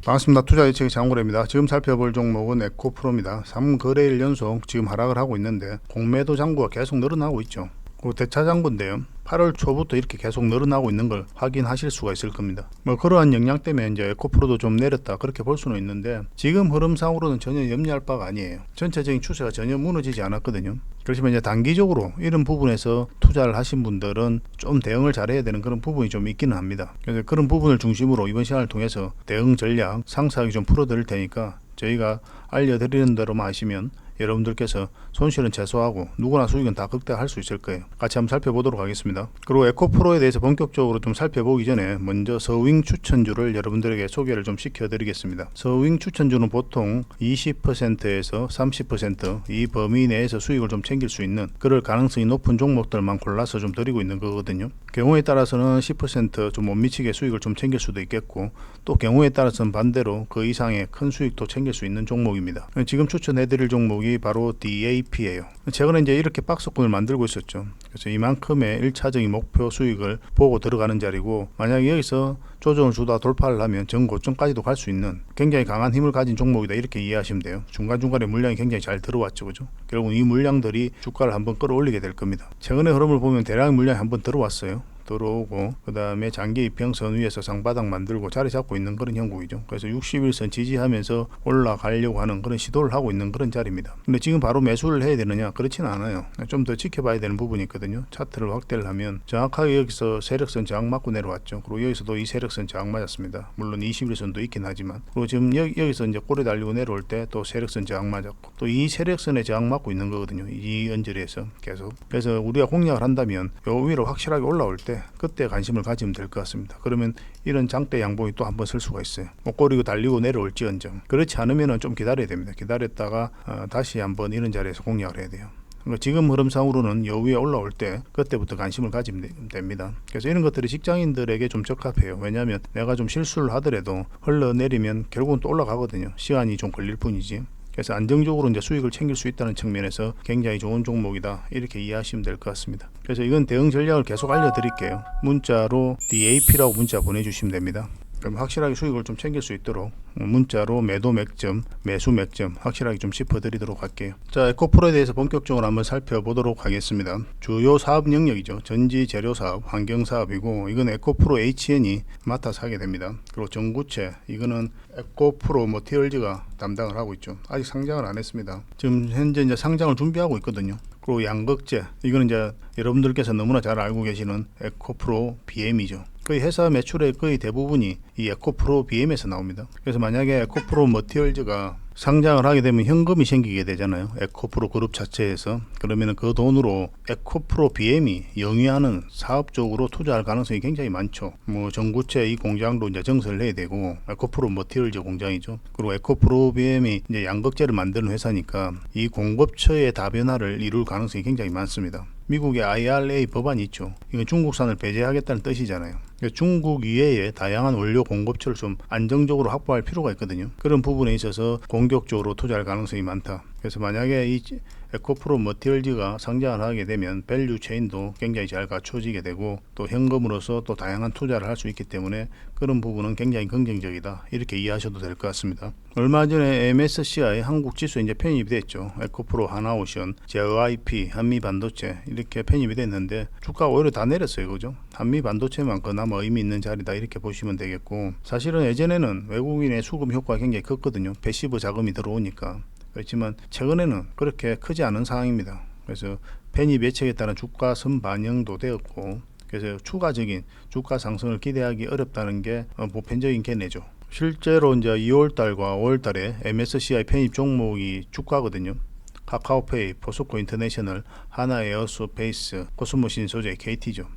반갑습니다. 투자예측의 장고래입니다. 지금 살펴볼 종목은 에코프로입니다. 3거래일 연속 지금 하락을 하고 있는데 공매도 잔고가 계속 늘어나고 있죠. 그 대차 잔고인데요. 8월 초부터 이렇게 계속 늘어나고 있는 걸 확인하실 수가 있을 겁니다. 그러한 영향 때문에 이제 에코프로도 좀 내렸다 그렇게 볼 수는 있는데 지금 흐름상으로는 전혀 염려할 바가 아니에요. 전체적인 추세가 전혀 무너지지 않았거든요. 그렇지만 이제 단기적으로 이런 부분에서 투자를 하신 분들은 좀 대응을 잘해야 되는 그런 부분이 좀 있기는 합니다. 그래서 그런 부분을 중심으로 이번 시간을 통해서 대응 전략 상세하게 좀 풀어드릴 테니까 저희가 알려드리는 대로만 하시면 여러분들께서 손실은 최소화하고 누구나 수익은 다 극대화할 수 있을 거예요. 같이 한번 살펴보도록 하겠습니다. 그리고 에코프로에 대해서 본격적으로 좀 살펴보기 전에 먼저 서윙 추천주를 여러분들에게 소개를 좀 시켜드리겠습니다. 서윙 추천주는 보통 20%에서 30% 이 범위 내에서 수익을 좀 챙길 수 있는 그럴 가능성이 높은 종목들만 골라서 좀 드리고 있는 거거든요. 경우에 따라서는 10% 좀 못 미치게 수익을 좀 챙길 수도 있겠고 또 경우에 따라서는 반대로 그 이상의 큰 수익도 챙길 수 있는 종목입니다. 지금 추천해드릴 종목이 바로 DAP예요. 최근에 이제 이렇게 박스권을 만들고 있었죠. 그래서 이만큼의 1차적인 목표 수익을 보고 들어가는 자리고 만약에 여기서 조정을 주다 돌파를 하면 전 고점까지도 갈 수 있는 굉장히 강한 힘을 가진 종목이다 이렇게 이해하시면 돼요. 중간중간에 물량이 굉장히 잘 들어왔죠. 그죠? 결국 이 물량들이 주가를 한번 끌어올리게 될 겁니다. 최근의 흐름을 보면 대량의 물량이 한번 들어왔어요. 들어오고 그 다음에 장기 이평선 위에서 상바닥 만들고 자리 잡고 있는 그런 형국이죠. 그래서 61선 지지하면서 올라가려고 하는 그런 시도를 하고 있는 그런 자리입니다. 근데 지금 바로 매수를 해야 되느냐? 그렇지는 않아요. 좀 더 지켜봐야 되는 부분이 있거든요. 차트를 확대를 하면 정확하게 여기서 세력선 저항 맞고 내려왔죠. 그리고 여기서도 이 세력선 저항 맞았습니다. 물론 21선도 있긴 하지만 그리고 지금 여기서 이제 꼬리 달리고 내려올 때 또 세력선 저항 맞았고 또 이 세력선에 저항 맞고 있는 거거든요. 이 언저리에서 계속. 그래서 우리가 공략을 한다면 요 위로 확실하게 올라올 때 그때 관심을 가지면 될 것 같습니다. 그러면 이런 장대 양봉이 또 한번 쓸 수가 있어요. 꼬리고 달리고 내려올지언정. 그렇지 않으면 좀 기다려야 됩니다. 기다렸다가 다시 한번 이런 자리에서 공략을 해야 돼요. 지금 흐름상으로는 요 위에 올라올 때 그때부터 관심을 가지면 됩니다. 그래서 이런 것들이 직장인들에게 좀 적합해요. 왜냐하면 내가 좀 실수를 하더라도 흘러내리면 결국은 또 올라가거든요. 시간이 좀 걸릴 뿐이지. 그래서 안정적으로 이제 수익을 챙길 수 있다는 측면에서 굉장히 좋은 종목이다 이렇게 이해하시면 될 것 같습니다. 그래서 이건 대응 전략을 계속 알려드릴게요. 문자로 DAP라고 문자 보내주시면 됩니다. 그럼 확실하게 수익을 좀 챙길 수 있도록 문자로 매도 맥점, 매수 맥점 확실하게 좀 짚어드리도록 할게요. 자, 에코프로에 대해서 본격적으로 한번 살펴보도록 하겠습니다. 주요 사업 영역이죠. 전지 재료 사업, 환경 사업이고 이건 에코프로 HN이 맡아서 하게 됩니다. 그리고 전구체 이거는 에코프로 머티리얼즈가 담당을 하고 있죠. 아직 상장을 안 했습니다. 지금 현재 이제 상장을 준비하고 있거든요. 그리고 양극재 이거는 이제 여러분들께서 너무나 잘 알고 계시는 에코프로 BM이죠. 거의 회사 매출의 거의 대부분이 이 에코프로 BM에서 나옵니다. 그래서 만약에 에코프로 머티리얼즈가 상장을 하게 되면 현금이 생기게 되잖아요. 에코프로 그룹 자체에서. 그러면 그 돈으로 에코프로 BM이 영위하는 사업 쪽으로 투자할 가능성이 굉장히 많죠. 전구체 이 공장도 이제 증설을 해야 되고 에코프로 머티리얼즈 공장이죠. 그리고 에코프로 BM이 이제 양극재를 만드는 회사니까 이 공급처의 다변화를 이룰 가능성이 굉장히 많습니다. 미국의 IRA 법안이 있죠. 이건 중국산을 배제하겠다는 뜻이잖아요. 중국 이외에 다양한 원료 공급처를 좀 안정적으로 확보할 필요가 있거든요. 그런 부분에 있어서 공격적으로 투자할 가능성이 많다. 그래서 만약에 이 에코프로 머티리얼즈가 상장을 하게 되면 밸류 체인도 굉장히 잘 갖춰지게 되고 또 현금으로서 또 다양한 투자를 할 수 있기 때문에 그런 부분은 굉장히 긍정적이다 이렇게 이해하셔도 될 것 같습니다. 얼마 전에 MSCI 한국 지수에 이제 편입이 됐죠. 에코프로, 하나오션, JYP, 한미반도체 이렇게 편입이 됐는데 주가가 오히려 다 내렸어요. 그죠? 한미반도체만 그나마 의미 있는 자리다 이렇게 보시면 되겠고 사실은 예전에는 외국인의 수급 효과가 굉장히 컸거든요. 패시브 자금이 들어오니까. 그렇지만 최근에는 그렇게 크지 않은 상황입니다. 그래서 편입 예측에 따른 주가 선반영도 되었고 그래서 추가적인 주가 상승을 기대하기 어렵다는 게 보편적인 견해죠. 실제로 이제 2월달과 5월달에 MSCI 편입 종목이 주가거든요. 카카오페이, 포스코 인터내셔널, 하나에어스페이스, 코스모신 소재, KT죠.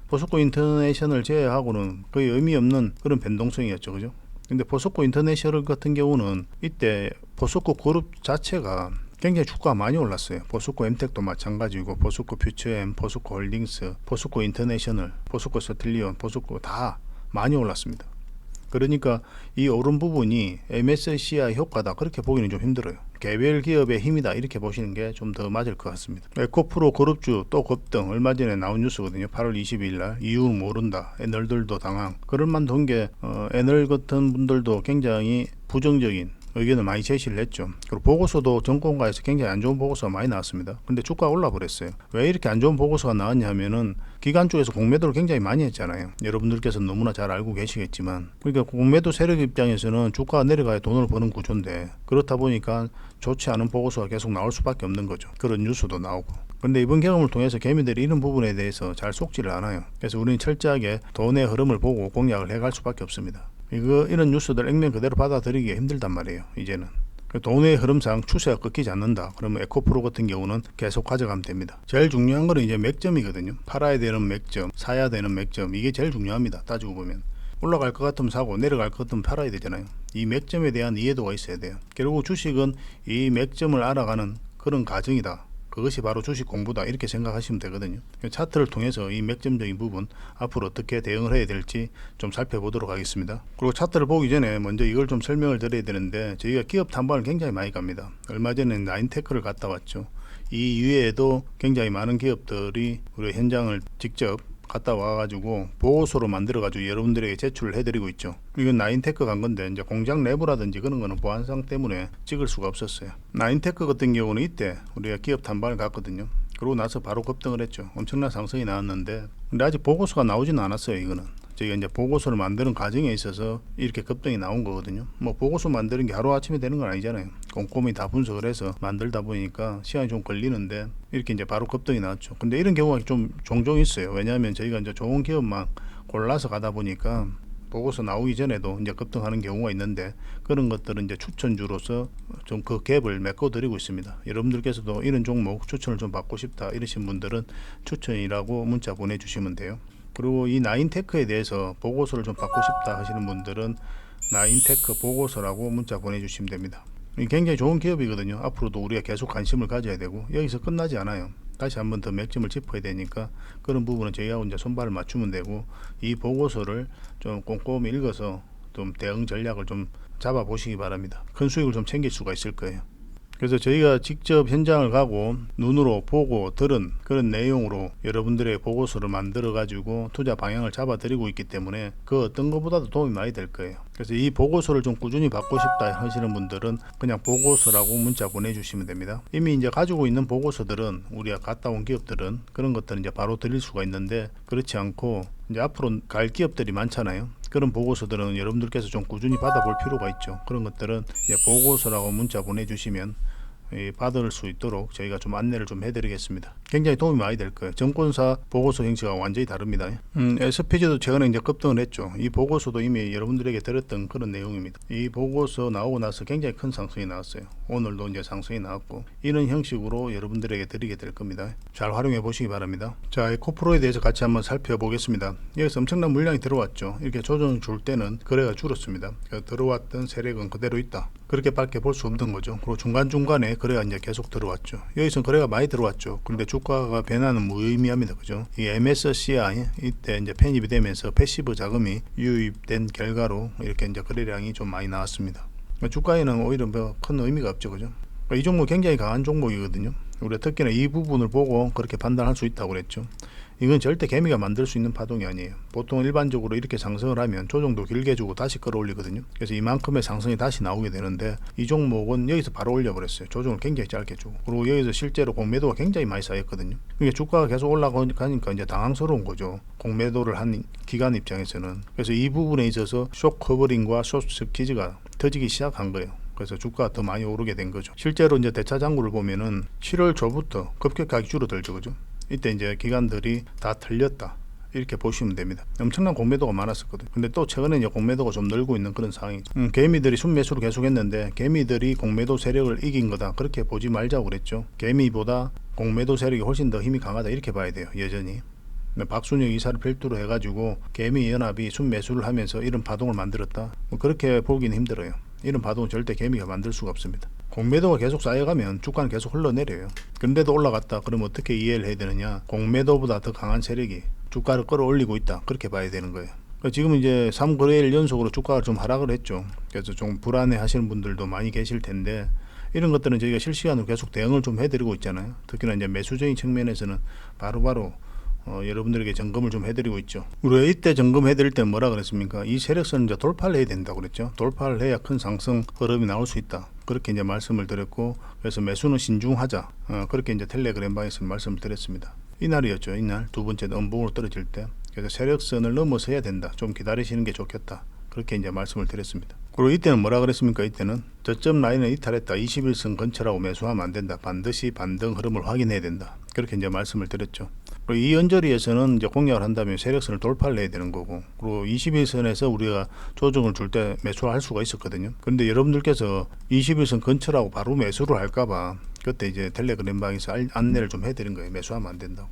포스코 인터내셔널 제외하고는 거의 의미 없는 그런 변동성이었죠. 그죠? 근데 포스코 인터내셔널 같은 경우는 이때 포스코 그룹 자체가 굉장히 주가가 많이 올랐어요. 포스코 엠텍도 마찬가지고 포스코 퓨처엠, 포스코 홀딩스, 포스코 인터내셔널, 포스코 스틸리온, 포스코 다 많이 올랐습니다. 그러니까 이 오른 부분이 MSCI 효과다 그렇게 보기는 좀 힘들어요. 개별 기업의 힘이다 이렇게 보시는 게 좀 더 맞을 것 같습니다. 에코프로 그룹주 또 급등 얼마 전에 나온 뉴스거든요. 8월 22일 날 이유는 모른다. 애널들도 당황. 그럴만 돈 게 애널 같은 분들도 굉장히 부정적인 의견을 많이 제시를 했죠. 그리고 보고서도 정권가에서 굉장히 안 좋은 보고서가 많이 나왔습니다. 근데 주가가 올라 버렸어요. 왜 이렇게 안 좋은 보고서가 나왔냐 하면은 기관 쪽에서 공매도를 굉장히 많이 했잖아요. 여러분들께서 너무나 잘 알고 계시겠지만, 그러니까 공매도 세력 입장에서는 주가가 내려가야 돈을 버는 구조인데, 그렇다 보니까 좋지 않은 보고서가 계속 나올 수밖에 없는 거죠. 그런 뉴스도 나오고. 근데 이번 경험을 통해서 개미들이 이런 부분에 대해서 잘 속지를 않아요. 그래서 우리는 철저하게 돈의 흐름을 보고 공략을 해갈 수밖에 없습니다. 이런 뉴스들 액면 그대로 받아들이기가 힘들단 말이에요. 이제는 돈의 흐름상 추세가 끊기지 않는다. 그러면 에코프로 같은 경우는 계속 가져가면 됩니다. 제일 중요한 거는 이제 맥점이거든요. 팔아야 되는 맥점, 사야 되는 맥점, 이게 제일 중요합니다. 따지고 보면 올라갈 것 같으면 사고 내려갈 것 같으면 팔아야 되잖아요. 이 맥점에 대한 이해도가 있어야 돼요. 결국 주식은 이 맥점을 알아가는 그런 과정이다. 그것이 바로 주식 공부다 이렇게 생각하시면 되거든요. 차트를 통해서 이 맥점적인 부분 앞으로 어떻게 대응을 해야 될지 좀 살펴보도록 하겠습니다. 그리고 차트를 보기 전에 먼저 이걸 좀 설명을 드려야 되는데, 저희가 기업 탐방을 굉장히 많이 갑니다. 얼마 전에 나인테크를 갔다 왔죠. 이 이외에도 굉장히 많은 기업들이 우리 현장을 직접 갔다 와가지고 보고서로 만들어가지고 여러분들에게 제출을 해드리고 있죠. 이건 나인테크 간 건데 이제 공장 내부라든지 그런 거는 보안상 때문에 찍을 수가 없었어요. 나인테크 같은 경우는 이때 우리가 기업 탐방을 갔거든요. 그러고 나서 바로 급등을 했죠. 엄청난 상승이 나왔는데, 근데 아직 보고서가 나오지는 않았어요. 이거는 저희가 이제 보고서를 만드는 과정에 있어서 이렇게 급등이 나온 거거든요. 뭐 보고서 만드는 게 하루아침에 되는 건 아니잖아요. 꼼꼼히 다 분석을 해서 만들다 보니까 시간이 좀 걸리는데 이렇게 이제 바로 급등이 나왔죠. 근데 이런 경우가 좀 종종 있어요. 왜냐하면 저희가 이제 좋은 기업만 골라서 가다 보니까 보고서 나오기 전에도 이제 급등하는 경우가 있는데, 그런 것들은 이제 추천주로서 좀 그 갭을 메꿔드리고 있습니다. 여러분들께서도 이런 종목 추천을 좀 받고 싶다 이러신 분들은 추천이라고 문자 보내주시면 돼요. 그리고 이 나인테크에 대해서 보고서를 좀 받고 싶다 하시는 분들은 나인테크 보고서라고 문자 보내주시면 됩니다. 굉장히 좋은 기업이거든요. 앞으로도 우리가 계속 관심을 가져야 되고, 여기서 끝나지 않아요. 다시 한번 더 맥점을 짚어야 되니까 그런 부분은 저희하고 이제 손발을 맞추면 되고, 이 보고서를 좀 꼼꼼히 읽어서 좀 대응 전략을 좀 잡아 보시기 바랍니다. 큰 수익을 좀 챙길 수가 있을 거예요. 그래서 저희가 직접 현장을 가고 눈으로 보고 들은 그런 내용으로 여러분들의 보고서를 만들어 가지고 투자 방향을 잡아 드리고 있기 때문에 그 어떤 것보다도 도움이 많이 될 거예요. 그래서 이 보고서를 좀 꾸준히 받고 싶다 하시는 분들은 그냥 보고서라고 문자 보내주시면 됩니다. 이미 이제 가지고 있는 보고서들은, 우리가 갔다 온 기업들은 그런 것들은 이제 바로 드릴 수가 있는데, 그렇지 않고 이제 앞으로 갈 기업들이 많잖아요. 그런 보고서들은 여러분들께서 좀 꾸준히 받아볼 필요가 있죠. 그런 것들은 이제 보고서라고 문자 보내주시면 받을 수 있도록 저희가 좀 안내를 좀 해드리겠습니다. 굉장히 도움이 많이 될 거예요. 증권사 보고서 형식과 완전히 다릅니다. SPG도 최근에 이제 급등을 했죠. 이 보고서도 이미 여러분들에게 드렸던 그런 내용입니다. 이 보고서 나오고 나서 굉장히 큰 상승이 나왔어요. 오늘도 이제 상승이 나왔고, 이런 형식으로 여러분들에게 드리게 될 겁니다. 잘 활용해 보시기 바랍니다. 자, 에코프로에 대해서 같이 한번 살펴보겠습니다. 여기서 엄청난 물량이 들어왔죠. 이렇게 조정 줄 때는 거래가 줄었습니다. 들어왔던 세력은 그대로 있다. 그렇게 밖에 볼 수 없는 거죠. 그리고 중간중간에 거래가 이제 계속 들어왔죠. 여기서 거래가 많이 들어왔죠. 그런데 주가가 변화는 무의미합니다. 그죠? 이 MSCI 이때 이제 편입이 되면서 패시브 자금이 유입된 결과로 이렇게 이제 거래량이 좀 많이 나왔습니다. 주가에는 오히려 뭐 큰 의미가 없죠. 그죠? 이 종목 굉장히 강한 종목이거든요. 우리가 특히나 이 부분을 보고 그렇게 판단할 수 있다고 그랬죠. 이건 절대 개미가 만들 수 있는 파동이 아니에요. 보통 일반적으로 이렇게 상승을 하면 조정도 길게 주고 다시 끌어올리거든요. 그래서 이만큼의 상승이 다시 나오게 되는데, 이 종목은 여기서 바로 올려버렸어요. 조정을 굉장히 짧게 주고, 그리고 여기서 실제로 공매도가 굉장히 많이 쌓였거든요. 그러니까 주가가 계속 올라가니까 이제 당황스러운 거죠. 공매도를 한 기관 입장에서는. 그래서 이 부분에 있어서 쇼 커버링과 쇼 스퀴즈가 터지기 시작한 거예요. 그래서 주가가 더 많이 오르게 된 거죠. 실제로 이제 대차장구를 보면은 7월 초부터 급격하게 줄어들죠. 그죠? 이때 이제 기관들이 다 털렸다 이렇게 보시면 됩니다. 엄청난 공매도가 많았었거든요. 근데 또 최근에 이제 공매도가 좀 늘고 있는 그런 상황이죠. 개미들이 순매수를 계속했는데, 개미들이 공매도 세력을 이긴 거다 그렇게 보지 말자고 그랬죠. 개미보다 공매도 세력이 훨씬 더 힘이 강하다 이렇게 봐야 돼요. 여전히 박순영 이사를 필두로 해가지고 개미연합이 순매수를 하면서 이런 파동을 만들었다, 그렇게 보기는 힘들어요. 이런 파동은 절대 개미가 만들 수가 없습니다. 공매도가 계속 쌓여가면 주가는 계속 흘러내려요. 근데도 올라갔다 그러면 어떻게 이해를 해야 되느냐, 공매도보다 더 강한 세력이 주가를 끌어올리고 있다 그렇게 봐야 되는 거예요. 지금 이제 3거래일 연속으로 주가가 좀 하락을 했죠. 그래서 좀 불안해 하시는 분들도 많이 계실 텐데, 이런 것들은 저희가 실시간으로 계속 대응을 좀 해드리고 있잖아요. 특히나 이제 매수적인 측면에서는 바로바로 여러분들에게 점검을 좀 해드리고 있죠. 우리가 이때 점검해드릴 때는 뭐라 그랬습니까? 이 세력선을 이제 돌파를 해야 된다고 그랬죠. 돌파를 해야 큰 상승 흐름이 나올 수 있다. 그렇게 이제 말씀을 드렸고, 그래서 매수는 신중하자. 그렇게 이제 텔레그램 방에서 말씀을 드렸습니다. 이날이었죠. 이날 두 번째 음봉으로 떨어질 때. 그래서 세력선을 넘어서야 된다. 좀 기다리시는 게 좋겠다. 그렇게 이제 말씀을 드렸습니다. 그리고 이때는 뭐라 그랬습니까? 이때는 저점 라인을 이탈했다. 21선 근처라고 매수하면 안 된다. 반드시 반등 흐름을 확인해야 된다. 그렇게 이제 말씀을 드렸죠. 그리고 이 언저리에서는 이제 공략을 한다면 세력선을 돌파를 해야 되는 거고, 그리고 21선에서 우리가 조정을 줄 때 매수를 할 수가 있었거든요. 그런데 여러분들께서 21선 근처라고 바로 매수를 할까봐 그때 이제 텔레그램 방에서 안내를 좀 해드린 거예요. 매수하면 안 된다고.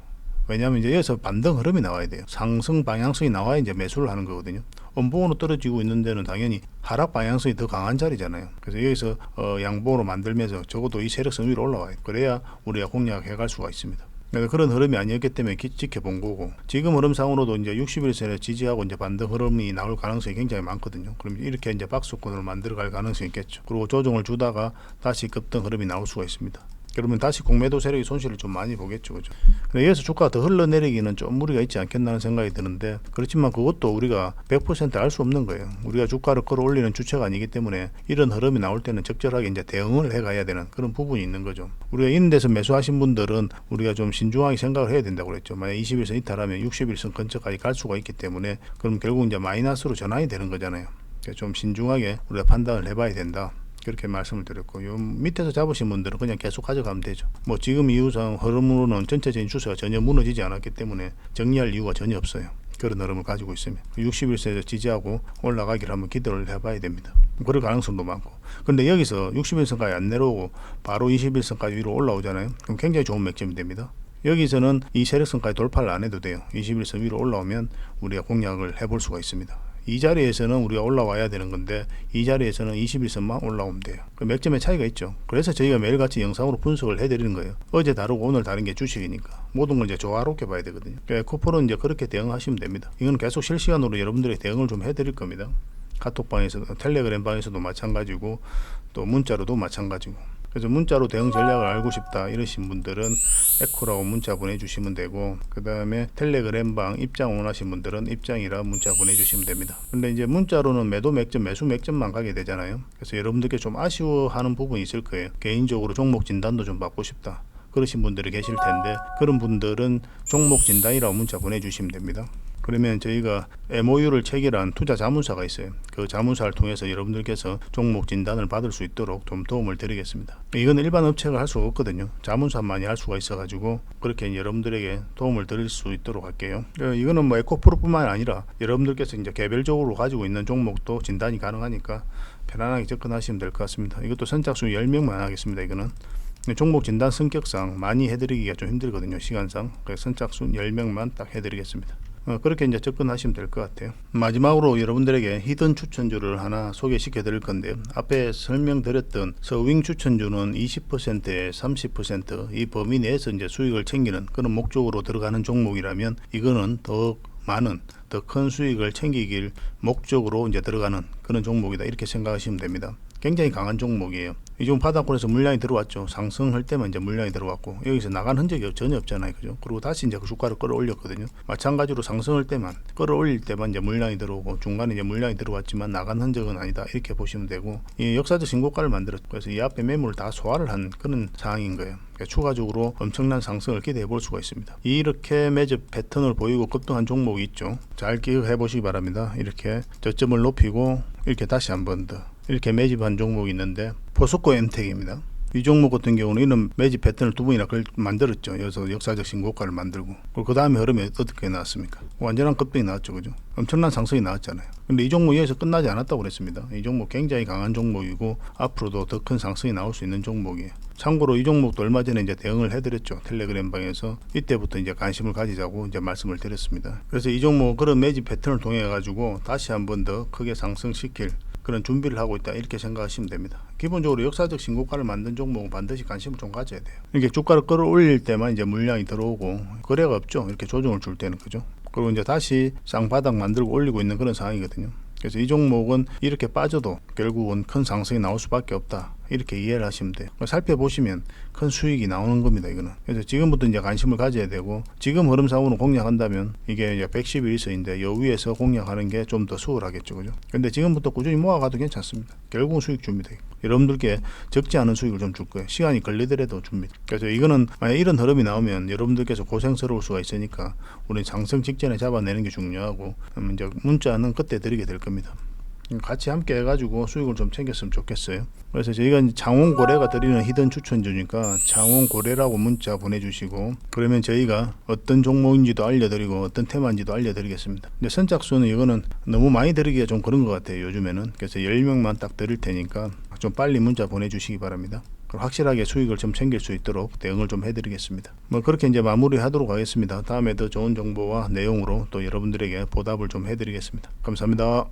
왜냐하면 이제 여기서 반등 흐름이 나와야 돼요. 상승 방향성이 나와야 이제 매수를 하는 거거든요. 음봉으로 떨어지고 있는 데는 당연히 하락 방향성이 더 강한 자리잖아요. 그래서 여기서 양봉으로 만들면서 적어도 이 세력선 위로 올라와요. 그래야 우리가 공략해 갈 수가 있습니다. 그런 흐름이 아니었기 때문에 지켜본 거고, 지금 흐름상으로도 이제 61선에 지지하고 이제 반등 흐름이 나올 가능성이 굉장히 많거든요. 그럼 이렇게 이제 박스권으로 만들어 갈 가능성이 있겠죠. 그리고 조정을 주다가 다시 급등 흐름이 나올 수가 있습니다. 그러면 다시 공매도 세력이 손실을 좀 많이 보겠죠. 그죠? 여기서 주가가 더 흘러내리기는 좀 무리가 있지 않겠나는 생각이 드는데, 그렇지만 그것도 우리가 100% 알 수 없는 거예요. 우리가 주가를 끌어올리는 주체가 아니기 때문에 이런 흐름이 나올 때는 적절하게 이제 대응을 해가야 되는 그런 부분이 있는 거죠. 우리가 이런 데서 매수하신 분들은 우리가 좀 신중하게 생각을 해야 된다고 그랬죠. 만약 21선 이탈하면 61선 근처까지 갈 수가 있기 때문에 그럼 결국 이제 마이너스로 전환이 되는 거잖아요. 그래서 좀 신중하게 우리가 판단을 해봐야 된다. 그렇게 말씀을 드렸고, 요 밑에서 잡으신 분들은 그냥 계속 가져가면 되죠. 뭐 지금 이유상 흐름으로는 전체적인 추세가 전혀 무너지지 않았기 때문에 정리할 이유가 전혀 없어요. 그런 흐름을 가지고 있으면 61세에서 지지하고 올라가기를 한번 기대를 해봐야 됩니다. 그럴 가능성도 많고. 그런데 여기서 61선까지 안 내려오고 바로 21선까지 위로 올라오잖아요. 그럼 굉장히 좋은 맥점이 됩니다. 여기서는 이 세력선까지 돌파를 안 해도 돼요. 21선 위로 올라오면 우리가 공략을 해볼 수가 있습니다. 이 자리에서는 우리가 올라와야 되는 건데, 이 자리에서는 21선만 올라오면 돼요. 그 맥점의 차이가 있죠. 그래서 저희가 매일같이 영상으로 분석을 해드리는 거예요. 어제 다르고 오늘 다른 게 주식이니까 모든 걸 이제 조화롭게 봐야 되거든요. 에코프로는 이제 그렇게 대응하시면 됩니다. 이건 계속 실시간으로 여러분들에게 대응을 좀 해드릴 겁니다. 카톡방에서도, 텔레그램 방에서도 마찬가지고, 또 문자로도 마찬가지고. 그래서 문자로 대응 전략을 알고 싶다 이러신 분들은 에코라고 문자 보내주시면 되고, 그 다음에 텔레그램방 입장 원하신 분들은 입장이라 문자 보내주시면 됩니다. 근데 이제 문자로는 매도 맥점, 매수 맥점만 가게 되잖아요. 그래서 여러분들께 좀 아쉬워하는 부분이 있을 거예요. 개인적으로 종목 진단도 좀 받고 싶다 그러신 분들이 계실 텐데, 그런 분들은 종목 진단이라고 문자 보내주시면 됩니다. 그러면 저희가 MOU를 체결한 투자 자문사가 있어요. 그 자문사를 통해서 여러분들께서 종목 진단을 받을 수 있도록 좀 도움을 드리겠습니다. 이건 일반 업체가 할 수가 없거든요. 자문사만이 할 수가 있어가지고 그렇게 여러분들에게 도움을 드릴 수 있도록 할게요. 이거는 뭐 에코프로뿐만 아니라 여러분들께서 이제 개별적으로 가지고 있는 종목도 진단이 가능하니까 편안하게 접근하시면 될 것 같습니다. 이것도 선착순 10명만 하겠습니다. 이거는 종목 진단 성격상 많이 해드리기가 좀 힘들거든요. 시간상. 그래서 선착순 10명만 딱 해드리겠습니다. 그렇게 이제 접근하시면 될 것 같아요. 마지막으로 여러분들에게 히든 추천주를 하나 소개시켜 드릴 건데요. 앞에 설명드렸던 서윙 추천주는 20%에 30% 이 범위 내에서 이제 수익을 챙기는 그런 목적으로 들어가는 종목이라면, 이거는 더 많은 더 큰 수익을 챙기길 목적으로 이제 들어가는 그런 종목이다 이렇게 생각하시면 됩니다. 굉장히 강한 종목이에요. 이 종목 바닥권에서 물량이 들어왔죠. 상승할 때만 이제 물량이 들어왔고, 여기서 나간 흔적이 전혀 없잖아요. 그죠? 그리고 다시 이제 그 주가를 끌어올렸거든요. 마찬가지로 상승할 때만, 끌어올릴 때만 이제 물량이 들어오고, 중간에 이제 물량이 들어왔지만 나간 흔적은 아니다 이렇게 보시면 되고, 이 역사적 신고가를 만들었죠. 그래서 이 앞에 매물을 다 소화를 한 그런 상황인 거예요. 그러니까 추가적으로 엄청난 상승을 기대해 볼 수가 있습니다. 이렇게 매집 패턴을 보이고 급등한 종목이 있죠. 잘 기억해 보시기 바랍니다. 이렇게 저점을 높이고 이렇게 다시 한 번 더 이렇게 매집한 종목이 있는데, 포스코 엠텍입니다. 이 종목 같은 경우는 이런 매집 패턴을 두 번이나 만들었죠. 여기서 역사적 신고가를 만들고, 그 다음에 흐름이 어떻게 나왔습니까? 완전한 급등이 나왔죠. 그죠? 엄청난 상승이 나왔잖아요. 근데 이 종목 여기서 끝나지 않았다고 그랬습니다. 이 종목 굉장히 강한 종목이고 앞으로도 더 큰 상승이 나올 수 있는 종목이에요. 참고로 이 종목도 얼마 전에 이제 대응을 해드렸죠. 텔레그램 방에서 이때부터 이제 관심을 가지자고 이제 말씀을 드렸습니다. 그래서 이 종목 그런 매집 패턴을 통해 가지고 다시 한 번 더 크게 상승시킬 그런 준비를 하고 있다 이렇게 생각하시면 됩니다. 기본적으로 역사적 신고가를 만든 종목은 반드시 관심을 좀 가져야 돼요. 이렇게 주가를 끌어올릴 때만 이제 물량이 들어오고 거래가 없죠. 이렇게 조정을 줄 때는. 그죠? 그리고 이제 다시 쌍바닥 만들고 올리고 있는 그런 상황이거든요. 그래서 이 종목은 이렇게 빠져도 결국은 큰 상승이 나올 수밖에 없다, 이렇게 이해를 하시면 돼요. 살펴보시면 큰 수익이 나오는 겁니다, 이거는. 그래서 지금부터 이제 관심을 가져야 되고, 지금 흐름상으로 공략한다면 이게 이제 110일 이서인데 요 위에서 공략하는 게 좀 더 수월하겠죠, 그죠? 근데 지금부터 꾸준히 모아가도 괜찮습니다. 결국은 수익 줍니다. 여러분들께 적지 않은 수익을 좀 줄 거예요. 시간이 걸리더라도 줍니다. 그래서 이거는 만약 이런 흐름이 나오면 여러분들께서 고생스러울 수가 있으니까 우리 상승 직전에 잡아내는 게 중요하고, 이제 문자는 그때 드리게 될 겁니다. 같이 함께 해가지고 수익을 좀 챙겼으면 좋겠어요. 그래서 저희가 창원고래가 드리는 히든 추천주니까 창원고래라고 문자 보내주시고, 그러면 저희가 어떤 종목인지도 알려드리고 어떤 테마인지도 알려드리겠습니다. 근데 선착순은 이거는 너무 많이 드리기가 좀 그런 것 같아요, 요즘에는. 그래서 10명만 딱 드릴 테니까 좀 빨리 문자 보내주시기 바랍니다. 확실하게 수익을 좀 챙길 수 있도록 대응을 좀 해드리겠습니다. 그렇게 이제 마무리 하도록 하겠습니다. 다음에 더 좋은 정보와 내용으로 또 여러분들에게 보답을 좀 해드리겠습니다. 감사합니다.